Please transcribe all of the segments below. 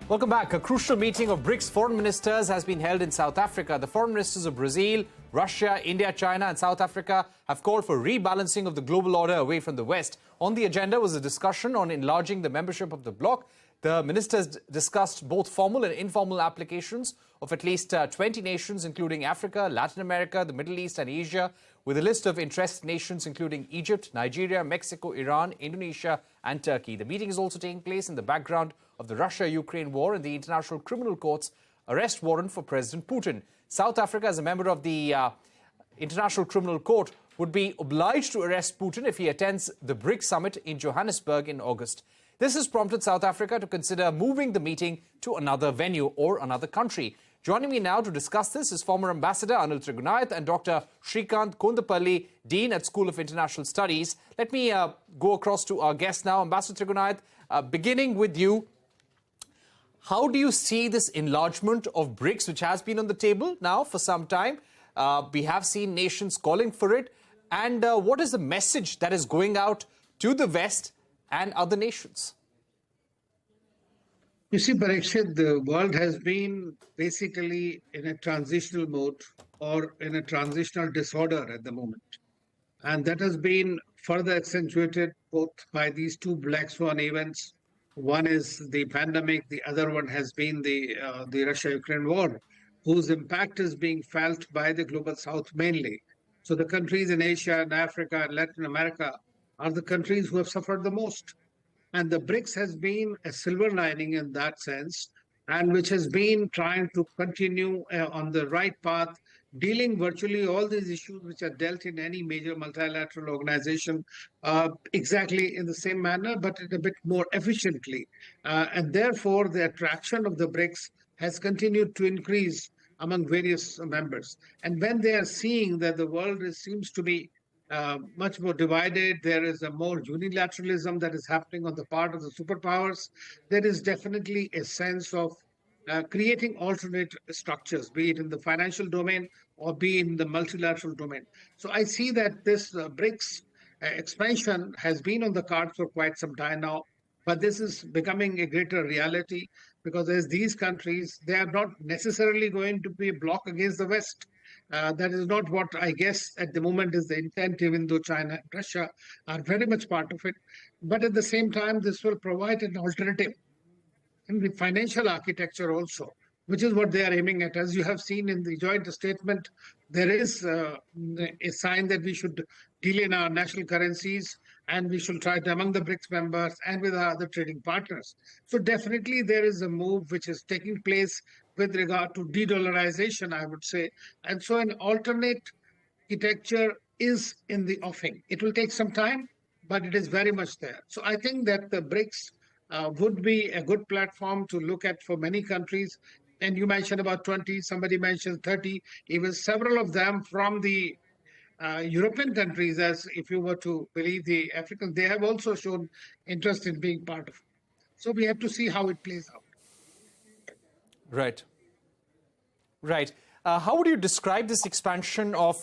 Welcome back. A crucial meeting of Brics foreign ministers has been held in South Africa. The foreign ministers of Brazil, Russia, India, China and South Africa have called for rebalancing of the global order away from the West. On the agenda was a discussion on enlarging the membership of the bloc. The ministers discussed both formal and informal applications of at least 20 nations, including Africa, Latin America, the Middle East and Asia, with a list of interested nations including Egypt, Nigeria, Mexico, Iran, Indonesia and Turkey. The meeting is also taking place in the background of the Russia-Ukraine war and the International Criminal Court's arrest warrant for President Putin. South Africa, as a member of the International Criminal Court, would be obliged to arrest Putin if he attends the Brics summit in Johannesburg in August. This has prompted South Africa to consider moving the meeting to another venue or another country. Joining me now to discuss this is former Ambassador Anil Trigunayat and Dr. Shrikant Kondapalli, Dean at School of International Studies. Let me go across to our guest now. Ambassador Trigunayat, beginning with you. How do you see this enlargement of Brics, which has been on the table now for some time? We have seen nations calling for it. And what is the message that is going out to the West and other nations? You see, Parikshit, the world has been basically in a transitional mode or in a transitional disorder at the moment. And that has been further accentuated both by these two black swan events. One is the pandemic, the other one has been the Russia-Ukraine war, whose impact is being felt by the global south mainly. So the countries in Asia and Africa and Latin America are the countries who have suffered the most. And the Brics has been a silver lining in that sense, and which has been trying to continue on the right path, dealing virtually all these issues which are dealt in any major multilateral organization exactly in the same manner, but in a bit more efficiently. And therefore, the attraction of the Brics has continued to increase among various members. And when they are seeing that the world seems to be much more divided, there is a more unilateralism that is happening on the part of the superpowers, there is definitely a sense of creating alternate structures, be it in the financial domain or be in the multilateral domain. So I see that this Brics expansion has been on the cards for quite some time now, but this is becoming a greater reality because as these countries, they are not necessarily going to be a bloc against the West. That is not what I guess at the moment is the intent, even though China and Russia are very much part of it. But at the same time, this will provide an alternative in the financial architecture also, which is what they are aiming at. As you have seen in the joint statement, there is a sign that we should deal in our national currencies and we should try it among the Brics members and with our other trading partners. So definitely there is a move which is taking place with regard to de-dollarization, I would say. And so an alternate architecture is in the offing. It will take some time, but it is very much there. So I think that the Brics would be a good platform to look at for many countries. And you mentioned about 20, somebody mentioned 30, even several of them from the European countries, as if you were to believe the Africans, they have also shown interest in being part of it. So we have to see how it plays out. Right. Right. How would you describe this expansion of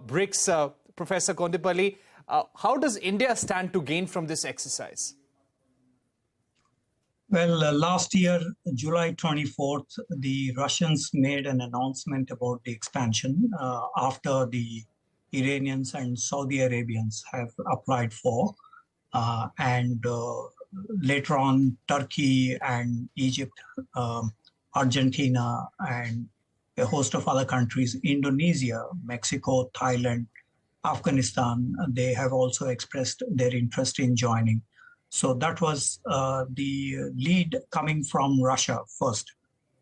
Brics, Professor Kondapalli? How does India stand to gain from this exercise? Well, last year, July 24th, the Russians made an announcement about the expansion after the Iranians and Saudi Arabians have applied for. And later on, Turkey and Egypt, Argentina, and a host of other countries, Indonesia, Mexico, Thailand, Afghanistan, they have also expressed their interest in joining. So that was the lead coming from Russia first.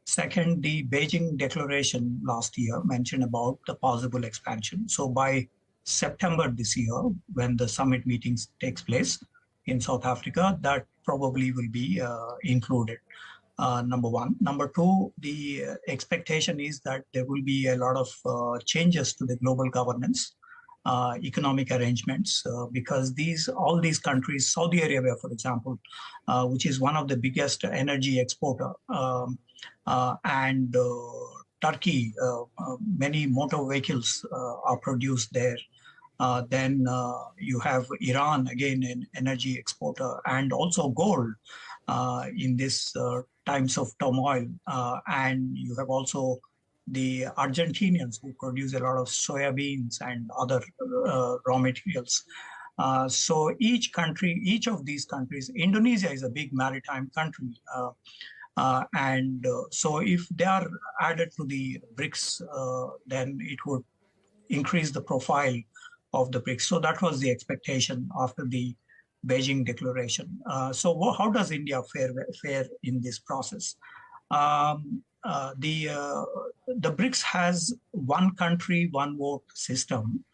Second, the Beijing declaration last year mentioned about the possible expansion. So by September this year, when the summit meetings takes place in South Africa, that probably will be included, number one. Number two, the expectation is that there will be a lot of changes to the global governance. Economic arrangements because all these countries, Saudi Arabia, for example, which is one of the biggest energy exporter, and Turkey, many motor vehicles are produced there. Then you have Iran, again, an energy exporter, and also gold in this times of turmoil. And you have also the Argentinians who produce a lot of soybeans and other raw materials. So each of these countries, Indonesia is a big maritime country. So if they are added to the BRICS, then it would increase the profile of the BRICS. So that was the expectation after the Beijing declaration. So how does India fare in this process? The BRICS has one country, one vote system,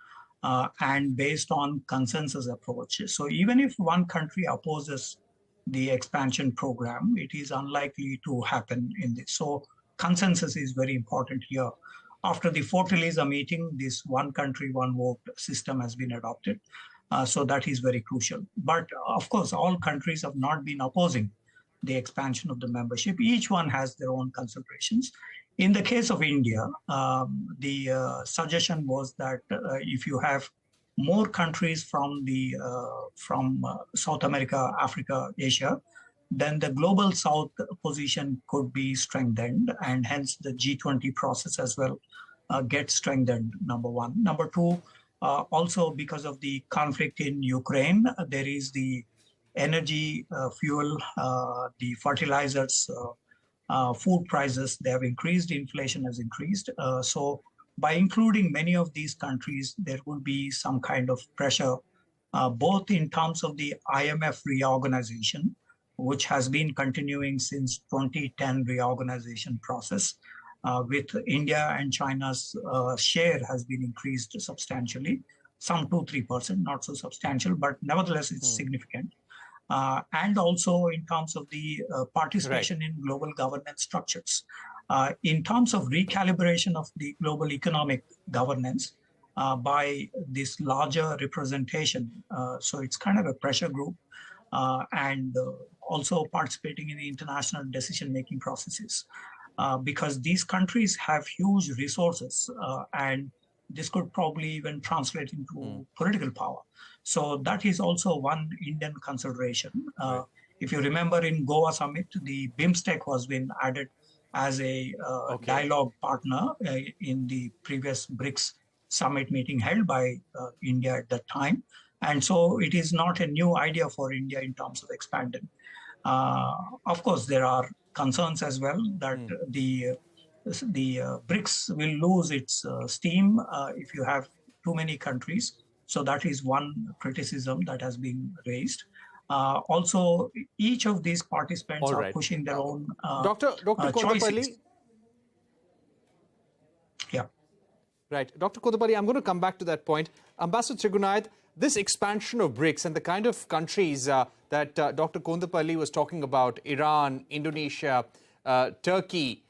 and based on consensus approach. So even if one country opposes the expansion program, it is unlikely to happen in this. So consensus is very important here. After the Fortaleza meeting, this one country, one vote system has been adopted. So that is very crucial. But of course, all countries have not been opposing the expansion of the membership. Each one has their own considerations. In the case of India, the suggestion was that if you have more countries from South America, Africa, Asia, then the global South position could be strengthened, and hence the G20 process as well gets strengthened, number one. Number two, also because of the conflict in Ukraine, there is the energy, fuel, the fertilizers, food prices, they have increased, inflation has increased. So by including many of these countries, there will be some kind of pressure, both in terms of the IMF reorganization, which has been continuing since 2010 reorganization process, with India and China's share has been increased substantially, some 2-3%, not so substantial, but nevertheless it's significant. And also in terms of the participation in global governance structures. In terms of recalibration of the global economic governance by this larger representation, so it's kind of a pressure group, and also participating in the international decision-making processes, because these countries have huge resources, and this could probably even translate into political power. So that is also one Indian consideration. If you remember in Goa summit, the BIMSTEC was been added as a dialogue partner in the previous BRICS summit meeting held by India at that time. And so it is not a new idea for India in terms of expanding. Of course, there are concerns as well that the BRICS will lose its steam if you have too many countries. So that is one criticism that has been raised. Also, each of these participants are pushing their own Dr. Kodapalli. Yeah. Right. Dr. Kodapalli, I'm going to come back to that point. Ambassador Trigunath, this expansion of BRICS and the kind of countries that Dr. Kodapalli was talking about, Iran, Indonesia, Turkey,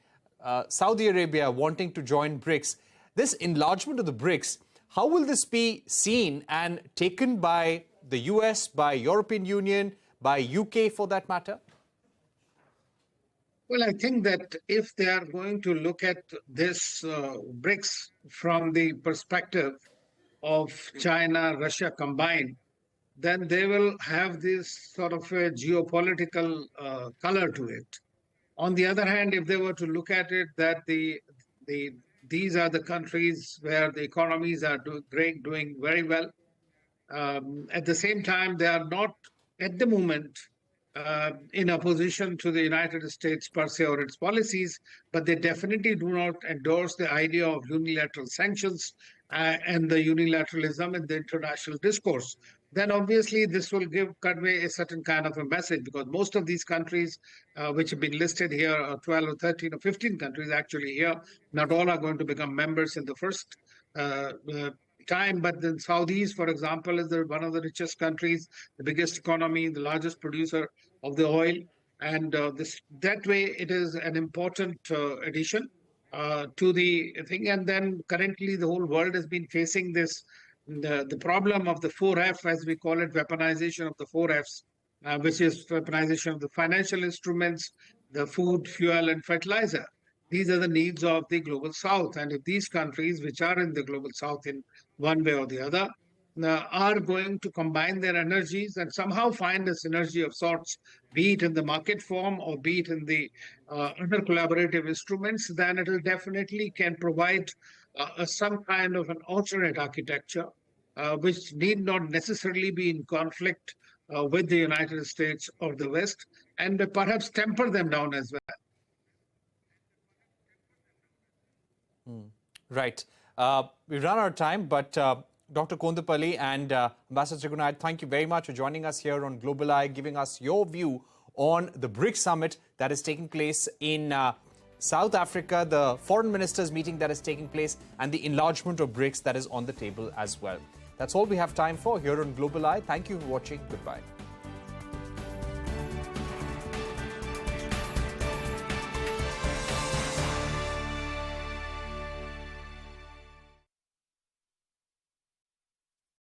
Saudi Arabia wanting to join BRICS, this enlargement of the BRICS, how will this be seen and taken by the US, by European Union, by UK for that matter? Well, I think that if they are going to look at this BRICS from the perspective of China, Russia combined, then they will have this sort of a geopolitical color to it. On the other hand, if they were to look at it that these are the countries where the economies are doing very well, at the same time, they are not at the moment in opposition to the United States per se or its policies, but they definitely do not endorse the idea of unilateral sanctions and the unilateralism in the international discourse. Then obviously this will convey a certain kind of a message, because most of these countries which have been listed here are 12 or 13 or 15 countries actually here. Not all are going to become members in the first time, but the Saudis, for example, is one of the richest countries, the biggest economy, the largest producer of the oil, and that way it is an important addition to the thing. And then currently the whole world has been facing this the problem of the 4F, as we call it, weaponization of the 4Fs, which is weaponization of the financial instruments, the food, fuel, and fertilizer. These are the needs of the global south. And if these countries, which are in the global south in one way or the other, are going to combine their energies and somehow find a synergy of sorts, be it in the market form or be it in the other collaborative instruments, then it will definitely can provide some kind of an alternate architecture, which need not necessarily be in conflict with the United States or the West, and perhaps temper them down as well. Right. We've run out of time, but Dr. Kondapalli and Ambassador Trigunayat, thank you very much for joining us here on Global Eye, giving us your view on the Brics summit that is taking place in South Africa, the foreign ministers meeting that is taking place, and the enlargement of Brics that is on the table as well. That's all we have time for here on Global Eye. Thank you for watching. Goodbye.